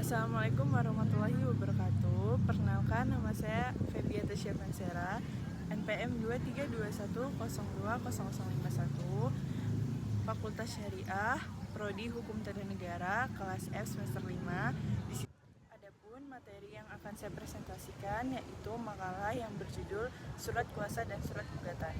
Assalamualaikum warahmatullahi wabarakatuh. Perkenalkan, nama saya Febiata Syafansera, NPM 2321020051, Fakultas Syariah, Prodi Hukum Tata Negara, kelas F semester 5. Adapun materi yang akan saya presentasikan yaitu makalah yang berjudul Surat Kuasa dan Surat Gugatan.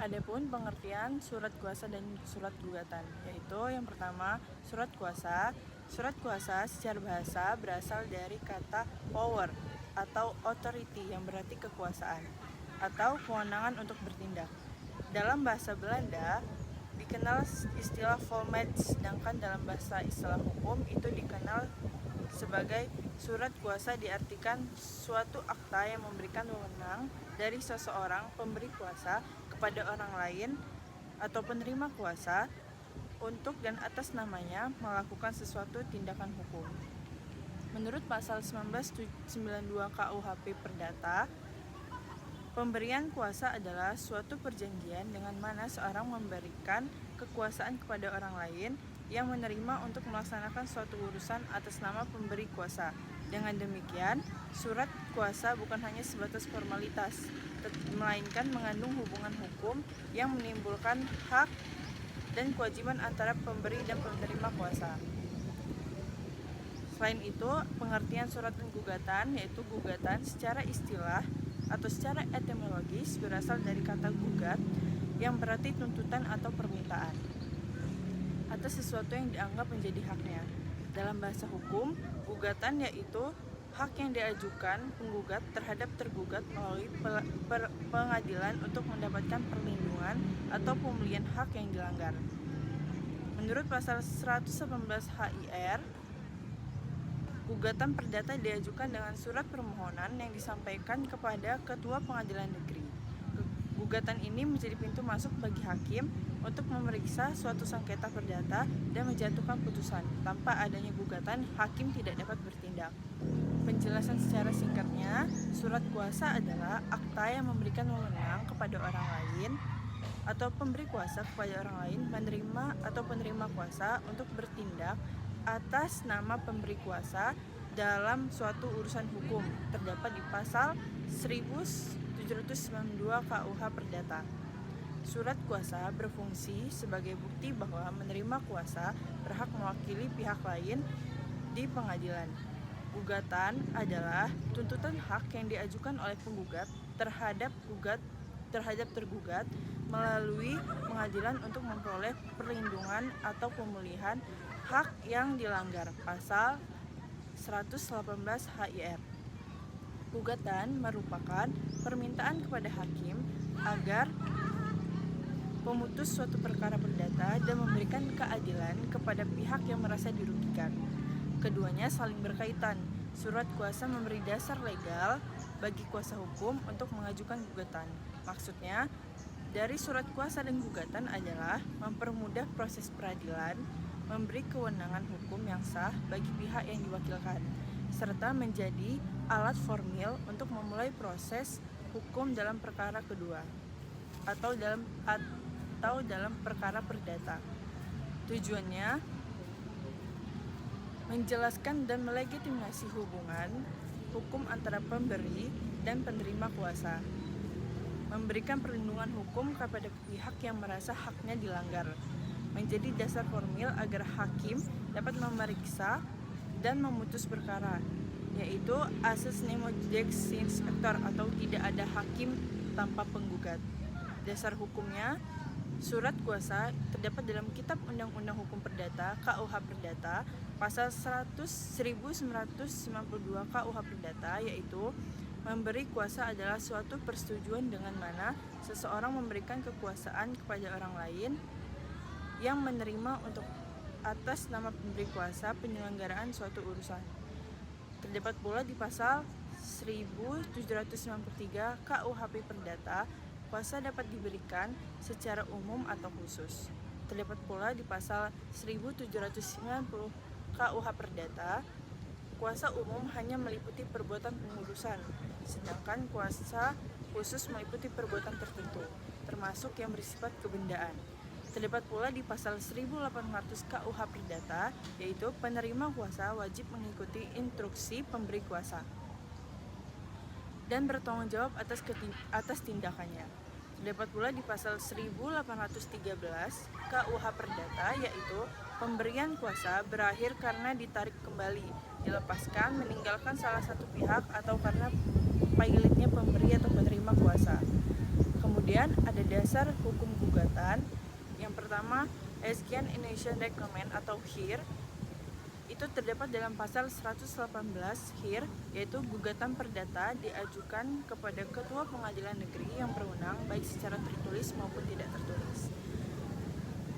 Adapun pengertian surat kuasa dan surat gugatan, yaitu yang pertama, surat kuasa. Surat kuasa secara bahasa berasal dari kata power atau authority yang berarti kekuasaan atau kewenangan untuk bertindak. Dalam bahasa Belanda dikenal istilah volmacht, sedangkan dalam bahasa istilah hukum itu dikenal sebagai surat kuasa, diartikan suatu akta yang memberikan wewenang dari seseorang pemberi kuasa kepada orang lain atau penerima kuasa untuk dan atas namanya melakukan sesuatu tindakan hukum. Menurut pasal 1992 KUHP Perdata, pemberian kuasa adalah suatu perjanjian dengan mana seorang memberikan kekuasaan kepada orang lain yang menerima untuk melaksanakan suatu urusan atas nama pemberi kuasa. Dengan demikian, surat kuasa bukan hanya sebatas formalitas, melainkan mengandung hubungan hukum yang menimbulkan hak dan kewajiban antara pemberi dan penerima kuasa. Selain itu, pengertian surat dan gugatan, yaitu gugatan secara istilah atau secara etimologis berasal dari kata gugat yang berarti tuntutan atau permintaan atas sesuatu yang dianggap menjadi haknya. Dalam bahasa hukum, gugatan yaitu hak yang diajukan penggugat terhadap tergugat melalui pengadilan untuk mendapatkan perlindungan atau pemulihan hak yang dilanggar. Menurut pasal 118 HIR, gugatan perdata diajukan dengan surat permohonan yang disampaikan kepada Ketua Pengadilan Negeri. Gugatan ini menjadi pintu masuk bagi hakim untuk memeriksa suatu sengketa perdata dan menjatuhkan putusan. Tanpa adanya gugatan, hakim tidak dapat bertindak. Penjelasan secara singkatnya, surat kuasa adalah akta yang memberikan wewenang kepada orang lain atau pemberi kuasa kepada orang lain menerima atau penerima kuasa untuk bertindak atas nama pemberi kuasa dalam suatu urusan hukum, terdapat di pasal 1792 KUH Perdata. Surat kuasa berfungsi sebagai bukti bahwa menerima kuasa berhak mewakili pihak lain di pengadilan. Gugatan adalah tuntutan hak yang diajukan oleh penggugat terhadap tergugat melalui pengadilan untuk memperoleh perlindungan atau pemulihan hak yang dilanggar. Pasal 118 HIR. Gugatan merupakan permintaan kepada hakim agar memutus suatu perkara perdata dan memberikan keadilan kepada pihak yang merasa dirugikan. Keduanya saling berkaitan. Surat kuasa memberi dasar legal bagi kuasa hukum untuk mengajukan gugatan. Maksudnya, dari surat kuasa dan gugatan adalah mempermudah proses peradilan, memberi kewenangan hukum yang sah bagi pihak yang diwakilkan, serta menjadi alat formil untuk memulai proses hukum dalam perkara kedua atau dalam perkara perdata. Tujuannya menjelaskan dan melegitimasi hubungan hukum antara pemberi dan penerima kuasa, memberikan perlindungan hukum kepada pihak yang merasa haknya dilanggar, menjadi dasar formil agar hakim dapat memeriksa dan memutus perkara, yaitu asas nemo judex sine actor atau tidak ada hakim tanpa penggugat. Dasar hukumnya, surat kuasa terdapat dalam Kitab Undang-Undang Hukum Perdata KUH Perdata pasal 1992 KUH Perdata, yaitu memberi kuasa adalah suatu persetujuan dengan mana seseorang memberikan kekuasaan kepada orang lain yang menerima untuk atas nama pemberi kuasa penyelenggaraan suatu urusan. Terdapat pula di pasal 1793 KUHP Perdata, kuasa dapat diberikan secara umum atau khusus. Terdapat pula di pasal 1790 KUH Perdata, kuasa umum hanya meliputi perbuatan pengurusan, sedangkan kuasa khusus meliputi perbuatan tertentu, termasuk yang bersifat kebendaan. Terdapat pula di pasal 1800 KUH Perdata, yaitu penerima kuasa wajib mengikuti instruksi pemberi kuasa dan bertanggung jawab atas tindakannya. Terdapat pula di pasal 1813 KUH Perdata, yaitu pemberian kuasa berakhir karena ditarik kembali, dilepaskan, meninggalkan salah satu pihak atau karena pilotnya pemberi atau penerima kuasa. Kemudian ada dasar hukum gugatan. Yang pertama, Aeschylean Initial Decrement atau HIR. Itu terdapat dalam pasal 118 HIR, yaitu gugatan perdata diajukan kepada Ketua Pengadilan Negeri yang berwenang baik secara tertulis maupun tidak tertulis.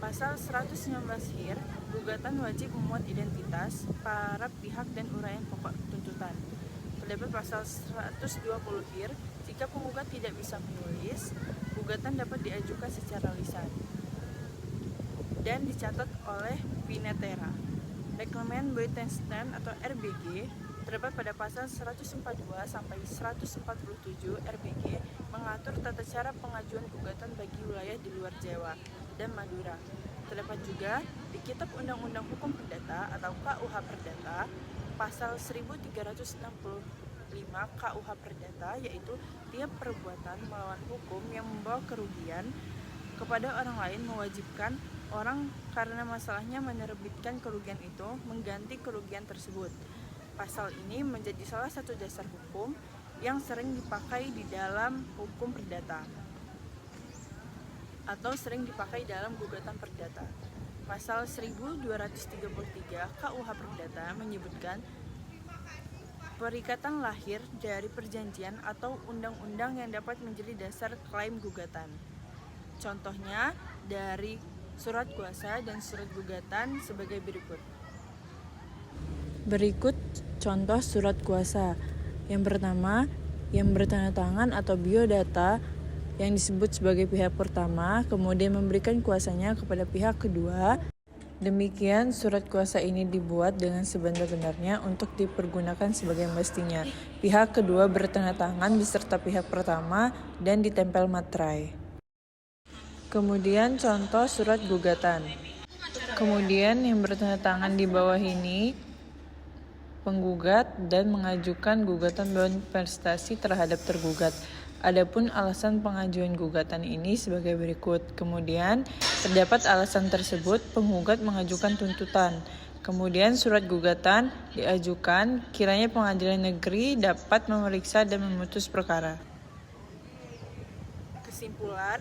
Pasal 119 HIR, gugatan wajib memuat identitas para pihak dan uraian pokok tuntutan. Terdapat pasal 120 HIR, jika penggugat tidak bisa menulis, gugatan dapat diajukan secara lisan dan dicatat oleh Pinetera. Reglement Buitenstand atau RBG terdapat pada pasal 142 sampai 147 RBG mengatur tata cara pengajuan gugatan bagi wilayah di luar Jawa dan Madura. Terdapat juga di Kitab Undang-Undang Hukum Perdata atau KUH Perdata pasal 1365 KUH Perdata, yaitu tiap perbuatan melawan hukum yang membawa kerugian kepada orang lain mewajibkan orang karena masalahnya menerbitkan kerugian itu mengganti kerugian tersebut. Pasal ini menjadi salah satu dasar hukum yang sering dipakai di dalam hukum perdata atau sering dipakai dalam gugatan perdata. Pasal 1233 KUH Perdata menyebutkan perikatan lahir dari perjanjian atau undang-undang yang dapat menjadi dasar klaim gugatan. Contohnya dari surat kuasa dan surat gugatan sebagai berikut. Berikut contoh surat kuasa. Yang pertama, yang bertanda tangan atau biodata yang disebut sebagai pihak pertama, kemudian memberikan kuasanya kepada pihak kedua. Demikian, surat kuasa ini dibuat dengan sebenar-benarnya untuk dipergunakan sebagai mestinya. Pihak kedua bertanda tangan beserta pihak pertama dan ditempel materai. Kemudian contoh surat gugatan. Kemudian yang bertanda tangan di bawah ini penggugat dan mengajukan gugatan prestasi terhadap tergugat. Adapun alasan pengajuan gugatan ini sebagai berikut. Kemudian terdapat alasan tersebut penggugat mengajukan tuntutan. Kemudian surat gugatan diajukan kiranya pengadilan negeri dapat memeriksa dan memutus perkara. Kesimpulan,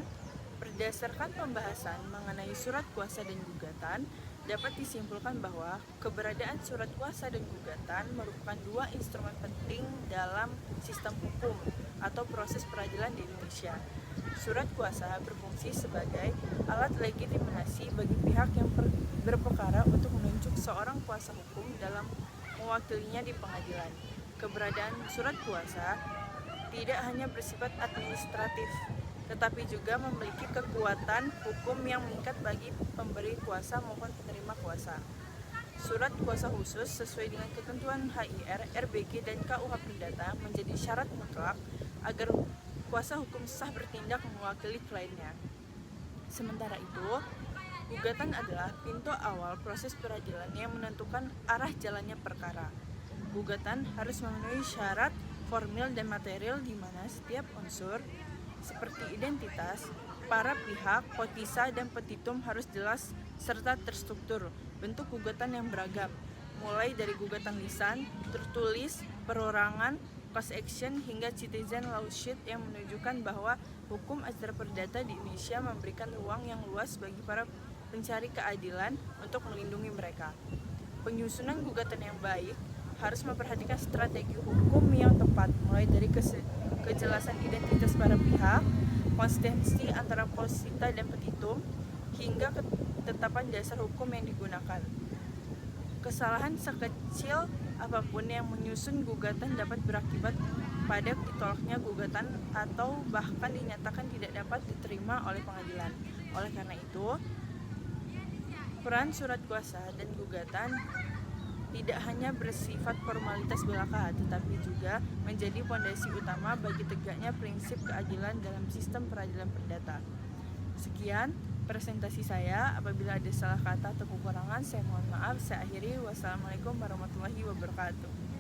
berdasarkan pembahasan mengenai surat kuasa dan gugatan, dapat disimpulkan bahwa keberadaan surat kuasa dan gugatan merupakan dua instrumen penting dalam sistem hukum atau proses peradilan di Indonesia. Surat kuasa berfungsi sebagai alat legitimasi bagi pihak yang berperkara untuk menunjuk seorang kuasa hukum dalam mewakilinya di pengadilan. Keberadaan surat kuasa tidak hanya bersifat administratif, tetapi juga memiliki kekuatan hukum yang mengikat bagi pemberi kuasa maupun penerima kuasa. Surat kuasa khusus sesuai dengan ketentuan HIR, RBG, dan KUH Perdata menjadi syarat mutlak agar kuasa hukum sah bertindak mewakili kliennya. Sementara itu, gugatan adalah pintu awal proses peradilan yang menentukan arah jalannya perkara. Gugatan harus memenuhi syarat formil dan material di mana setiap unsur seperti identitas, para pihak, potisa, dan petitum harus jelas serta terstruktur. Bentuk gugatan yang beragam, mulai dari gugatan lisan, tertulis, perorangan, class action, hingga citizen lawsuit yang menunjukkan bahwa hukum acara perdata di Indonesia memberikan ruang yang luas bagi para pencari keadilan untuk melindungi mereka. Penyusunan gugatan yang baik harus memperhatikan strategi hukum yang tepat, mulai dari kejelasan identitas para pihak, konsistensi antara posita dan petitum, hingga ketetapan dasar hukum yang digunakan. Kesalahan sekecil apapun yang menyusun gugatan dapat berakibat pada ditolaknya gugatan atau bahkan dinyatakan tidak dapat diterima oleh pengadilan. Oleh karena itu, peran surat kuasa dan gugatan tidak hanya bersifat formalitas belaka, tetapi juga menjadi fondasi utama bagi tegaknya prinsip keadilan dalam sistem peradilan perdata. Sekian, presentasi saya. Apabila ada salah kata atau kekurangan, saya mohon maaf. Saya akhiri. Wassalamualaikum warahmatullahi wabarakatuh.